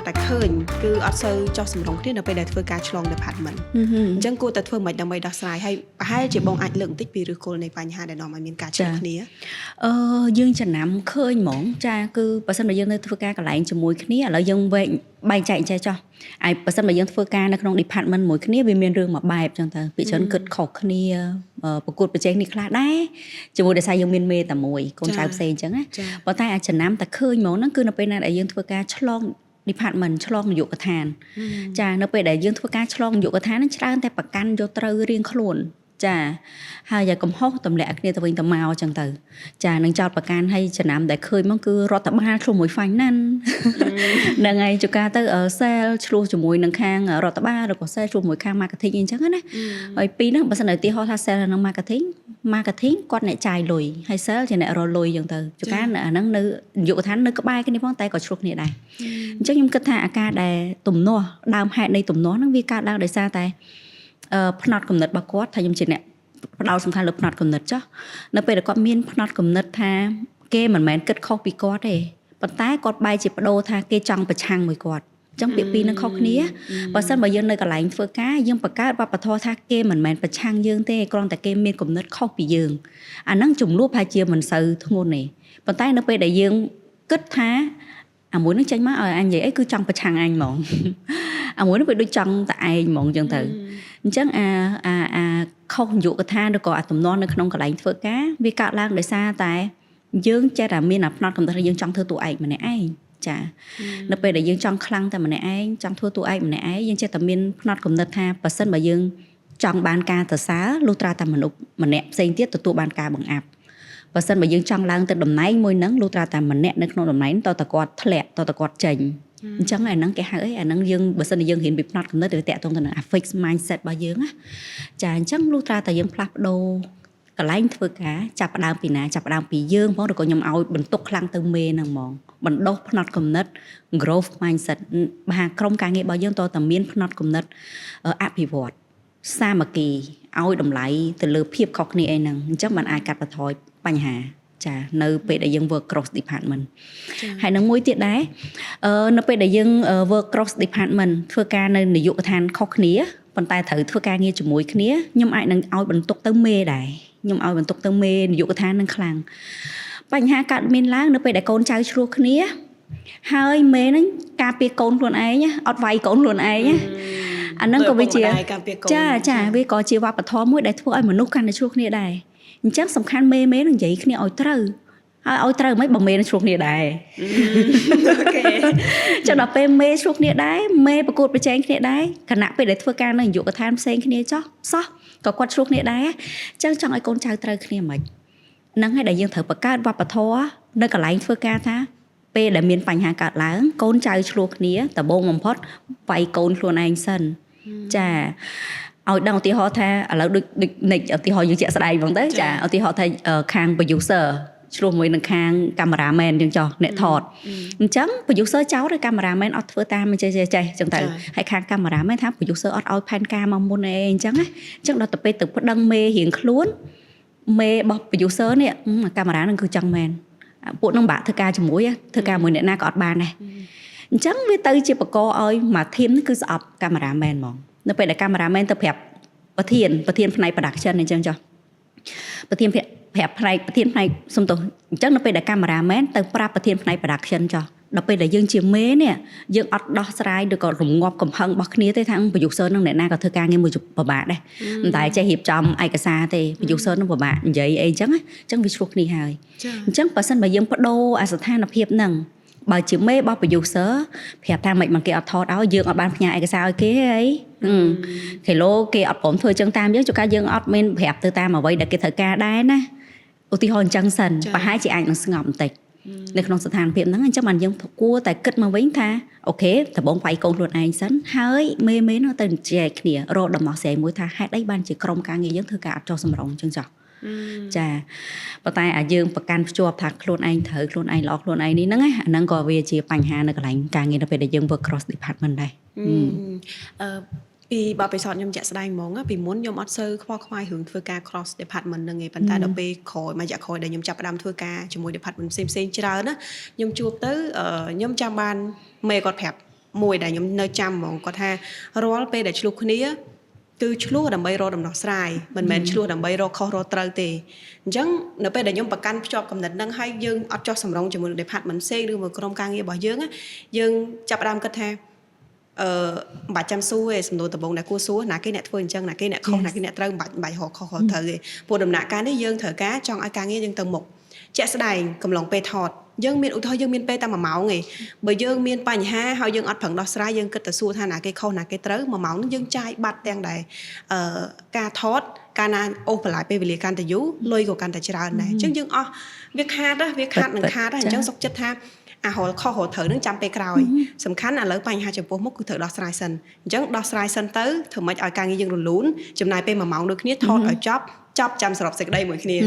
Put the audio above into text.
តែឃើញគឺអត់សូវចោះសម្រងគ្នានៅពេលដែលធ្វើការឆ្លង department អញ្ចឹងគួរតែធ្វើមិនដើម្បីដោះស្រាយហើយប្រហែលជាបងអាចលើកបន្តិចពីឫសគល់នៃបញ្ហាដែលនាំឲ្យមានការឆ្លងគ្នាយើងចំណាំឃើញហ្មងចាគឺបើសិនបើយើងនៅធ្វើការកន្លែងជាមួយគ្នាឥឡូវយើងវែកបែងចែកចេះចោះហើយបើសិនបើយើងធ្វើការនៅក្នុង department មួយគ្នាវាមានរឿងមួយបែបអញ្ចឹងទៅពីច្រើនគិតខុសគ្នាប្រកួតប្រជែងនេះខ្លះដែរជាមួយដោយសារយើងមានមេតែមួយកូនចៅផ្សេងអញ្ចឹងណាប៉ុន្តែអាចចំណាំតែឃើញហ្មងហ្នឹងគឺនៅពេលណាដែលយើងធ្វើការឆ្លង department ឆ្លងនាយកដ្ឋានចានៅពេលដែលយើងធ្វើការឆ្លងនាយកដ្ឋានហ្នឹងច្រើនតែប្រកាន់យកត្រូវរៀងខ្លួនចាហើយយកកំហុសទម្លាក់គ្នាទៅវិញទៅមកអញ្ចឹងទៅចានឹងចោតប្រកាន់ឲ្យចំណាំដែលឃើញមកគឺរដ្ឋបាលឆ្លោះមួយ finance ហ្នឹងហើយជួនកាលទៅ sale ឆ្លោះជាមួយនឹងខាងរដ្ឋបាលឬក៏ sale ឆ្លោះមួយខាង marketing អញ្ចឹងណាហើយពីរហ្នឹងបើសិនឧទាហរណ៍ថា sale និង marketing គាត់អ្នកចាយលុយហើយ sale ជាអ្នករកលុយអញ្ចឹងទៅជួនកាលអាហ្នឹងនៅនាយកដ្ឋាននៅក្បែរគ្នាផងតែក៏ឆ្លោះគ្នាដែរអញ្ចឹងខ្ញុំគិតថាអាការដែលទំនាស់ដើមហេតុនៃទំនាស់ហ្នឹងវាកើតឡើងដោយសារតែផ្នត់គំនិតរបស់គាត់ថាខ្ញុំជាអ្នកផ្ដោតសំខាន់លើផ្នត់គំនិតចុះនៅពេលដែលគាត់មានផ្នត់គំនិតថាគេមិនមែនគិតខុសពីគាត់ទេប៉ុន្តែគាត់បែរជាបដូរថាគេចង់ប្រឆាំងមួយគាត់អញ្ចឹងពាក្យពីរនឹងខុសគ្នាបើសិនបើយើងនៅកន្លែងធ្វើការយើងបង្កើតវប្បធម៌ថាគេមិនមែនប្រឆាំងយើងទេគ្រាន់តែគេមានគំនិតខុសពីយើងអាហ្នឹងចំនួនប្រហែលជាមិនសូវធ្ងន់ទេប៉ុន្តែនៅពេលដែលយើងគិតថាអាមួយនឹងចេញមកឲ្យអញនិយាយអីគឺចង់ប្រឆាំងអញហ្មងអាមួយនឹងវាដូចចង់តែឯងហ្មងអញ្ចឹងទៅអញ្ចឹងអាខុសនាយកដ្ឋានឬក៏អាទំនាស់នៅក្នុងកន្លែងធ្វើការវាកើតឡើងដោយសារតែយើងចេះតែមានអាផ្នត់កំណត់ថាយើងចង់ធ្វើតួឯកម្នាក់ឯងចានៅពេលដែលយើងចង់ខ្លាំងតែម្នាក់ឯងចង់ធ្វើតួឯកម្នាក់ឯងយើងចេះតែមានផ្នត់កំណត់ថាប៉ះសិនបើយើងចង់បានការសរសើរលុះត្រាតែមនុស្សម្នាក់ផ្សេងទៀតទទួលបានការបង្អាប់បើសិនបើយើងចង់ឡើងទៅតំណែងមួយហ្នឹងលុះត្រាតែម្នាក់នៅក្នុងតំណែងតើគាត់ធ្លាក់តើគាត់ចេញអញ្ចឹងអាហ្នឹងគេហៅអីអាហ្នឹងយើងបើសិនជាយើងរៀនពីផ្នត់គំនិតទៅតាក់ទងទៅនឹង fix mindset របស់យើងណាចាអញ្ចឹងលុះត្រាតែយើងផ្លាស់ប្ដូរកន្លែងធ្វើការចាប់ផ្ដើមពីណាចាប់ផ្ដើមពីយើងផងឬក៏ខ្ញុំឲ្យបន្ទុកខ្លាំងទៅមេហ្នឹងហ្មងបណ្ដុះផ្នត់គំនិត growth mindset បាក្រុមការងាររបស់យើងតើតែមានផ្នត់គំនិតអភិវឌ្ឍសាមគ្គីឲ្យតម្លៃទៅលើភាពខុសគ្នាអីហ្នឹងអញ្ចឹងมันអាចកាត់បន្ថយបញ្ហាចានៅពេលដែលយើង work cross department ហើយនឹងមួយទៀតដែរនៅពេលដែលយើង work cross department ធ្វើការនៅនាយកដ្ឋានខុសគ្នាប៉ុន្តែត្រូវធ្វើការងារជាមួយគ្នាខ្ញុំអាចនឹងឲ្យបន្ទុកទៅមេដែរខ្ញុំឲ្យបន្ទុកទៅមេនាយកដ្ឋាននឹងខ្លាំងបញ្ហាកើតមានឡើងនៅពេលដែលកូនចៅឆ្លោះគ្នាហើយមេហ្នឹងការពារកូនខ្លួនឯងអត់វាយកូនខ្លួនឯងអាហ្នឹងក៏វាជាចាវាក៏ជាវប្បធម៌មួយដែលធ្វើឲ្យមនុស្សកាន់តែឆ្លោះគ្នាដែរអញ្ចឹងសំខាន់មេនឹងនិយាយគ្នាឲ្យត្រូវហើយឲ្យត្រូវមិនបើមេនឹងឆ្លោះគ្នាដែរអូខេចឹងដល់ពេលមេឆ្លោះគ្នាដែរមេប្រកួតប្រជែងគ្នាដែរគណៈពេលដែលធ្វើការនៅនាយកដ្ឋានផ្សេងគ្នាចោះសោះក៏គាត់ឆ្លោះគ្នាដែរអញ្ចឹងចង់ឲ្យកូនចៅត្រូវគ្នាមិនហ្នឹងហើយដែលយើងត្រូវបង្កើតវប្បធម៌នៅកន្លែងធ្វើការថាពេលដែលមានបញ្ហាកើតឡើងកូនចៅឆ្លោះគ្នាដំបូងបំផុតវាយកូនខ្លួនឯងសិនចាឲ្យដឹងឧទាហរណ៍ថាឥឡូវដូចនិចឧទាហរណ៍យើងជាក់ស្ដែងហ្មងទៅចាឧទាហរណ៍ថាខាង producer ឆ្លោះមួយនឹងខាង cameraman អញ្ចឹងចុះអ្នកថតអញ្ចឹង producer ចោលឬ cameraman អត់ធ្វើតាមចេះអញ្ចឹងទៅហើយខាង cameraman ថា producer អត់ឲ្យផែនការមកមុនអញ្ចឹងណាអញ្ចឹងដល់ទៅពេលទៅប្តឹងមេរៀងខ្លួនមេរបស់ producer នេះ camera នឹងគឺចឹងមែនពួកនឹងបាក់ធ្វើការជាមួយធ្វើការមួយអ្នកណាក៏អត់បានដែរអញ្ចឹងវាទៅជាបកកឲ្យមួយ team នេះគឺស្អប់ cameraman ហ្មងនៅពេលដែល cameraman ទៅប្រាប់ប្រធានផ្នែក production អញ្ចឹងចុះប្រធានប្រាប់ផ្នែកប្រធានផ្នែកសុំទោសអញ្ចឹងនៅពេលដែល cameraman ទៅប្រាប់ប្រធានផ្នែក production ចុះដល់ពេលដែលយើងជាមេនេះយើងអត់ដោះស្រាយឬក៏រងាប់កំហឹងរបស់គ្នាទេថា producer នឹងអ្នកណាក៏ធ្វើការងារមួយពិបាកដែរមិនតែចេះរៀបចំឯកសារទេ producer នឹងពិបាកនិយាយអីអញ្ចឹងវាឆ្លោះគ្នាហើយអញ្ចឹងបើសិនបើយើងបដូរអាស្ថានភាពហ្នឹងបើជាមេរបស់ producer ប្រាប់ថាមិនមកគេអត់ថតឲ្យយើងអត់បានផ្ញើឯកសារឲ្យគេអីគីឡូគេអត់ព្រមធ្វើចឹងតាមយើងជួនកាលយើងអត់មានប្រាប់ទៅតាមអ្វីដែលគេត្រូវការដែរណាឧទាហរណ៍អញ្ចឹងសិនប្រហែលជាអាចនឹងស្ងប់បន្តិចនៅក្នុងស្ថានភាពហ្នឹងអញ្ចឹងបានយើងគួរតែគិតមកវិញថាអូខេដំបងវាយកូនខ្លួនឯងសិនហើយមេនោះទៅជែកគ្នារកដំណោះស្រាយមួយថាហេតុអីបានជាក្រុមការងារយើងធ្វើការអត់ចុះសម្រុងអញ្ចឹងចុះចាប៉ុន្តែយើងប្រកាន់ភ្ជាប់ថាខ្លួនឯងត្រូវខ្លួនឯងល្អខ្លួនឯងនេះហ្នឹងអាហ្នឹងក៏វាជាបញ្ហានៅកន្លែងការងារនៅពេលដែលយើង work cross department ដែរពីបបិសោតខ្ញុំជាក់ស្ដែងហ្មងពីមុនខ្ញុំអត់សូវខ្វល់ខ្វាយរឿងធ្វើការ cross department ហ្នឹងឯងប៉ុន្តែដល់ពេលក្រោយមករយៈក្រោយដែលខ្ញុំចាប់ផ្ដើមធ្វើការជាមួយ department ផ្សេងច្រើនណាខ្ញុំជួបទៅខ្ញុំចាំបានមេគាត់ប្រាប់ មួយដែលខ្ញុំនៅចាំហ្មងគាត់ថារាល់ពេលដែលឆ្លោះគ្នាគឺឆ្លោះដើម្បីរកដំណោះស្រាយមិនមែនឆ្លោះដើម្បីរកខុសរកត្រូវទេអញ្ចឹងនៅពេលដែលខ្ញុំប្រកាន់ភ្ជាប់កំណត់ហ្នឹងហើយយើងអត់ចោះសម្រងជាមួយនឹង department ផ្សេងឬមួយក្រុមការងាររបស់យើងយើងចាប់ផ្ដើមគិតថាមិនបាច់ចាំសួរទេសំណួរដំបូងដែលគួរសួរណាគេអ្នកធ្វើអញ្ចឹងណាគេអ្នកខុសណាគេអ្នកត្រូវមិនបាច់រកខុសត្រូវទេព្រោះដំណាក់កាលនេះយើងត្រូវការចង់ឲ្យការងារយើងទៅមុខជាក់ស្ដែងកំឡុងពេលថតយើងមានឧទាហរណ៍យើងមានពេលតែ1ម៉ោងទេបើយើងមានបញ្ហាហើយយើងអត់ប្រឹងដោះស្រាយយើងគិតទៅសួរថាណាគេខុសណាគេត្រូវ1ម៉ោងនេះយើងចាយបាត់ទាំងដែរការថតកាលណាអូសបន្លាយពេលវេលាកាន់តែយូរលុយក៏កាន់តែច្រើនដែរអញ្ចឹងយើងអស់វាខាតនឹងខាតដែរអញ្ចឹងសុខចិត្តថាអារលខុសរលត្រូវនឹងចាំពេលក្រោយសំខាន់ឥឡូវបញ្ហាចំពោះមុខគឺត្រូវដោះស្រាយសិនអញ្ចឹងដោះស្រាយសិនទៅធ្វើម៉េចឲ្យការងារយើងរលូនចំណាយពេល1ម៉ោងដូចគ្នាថតឲ្យចប់ចាំសរុបសេចក្តីមួយគ្នា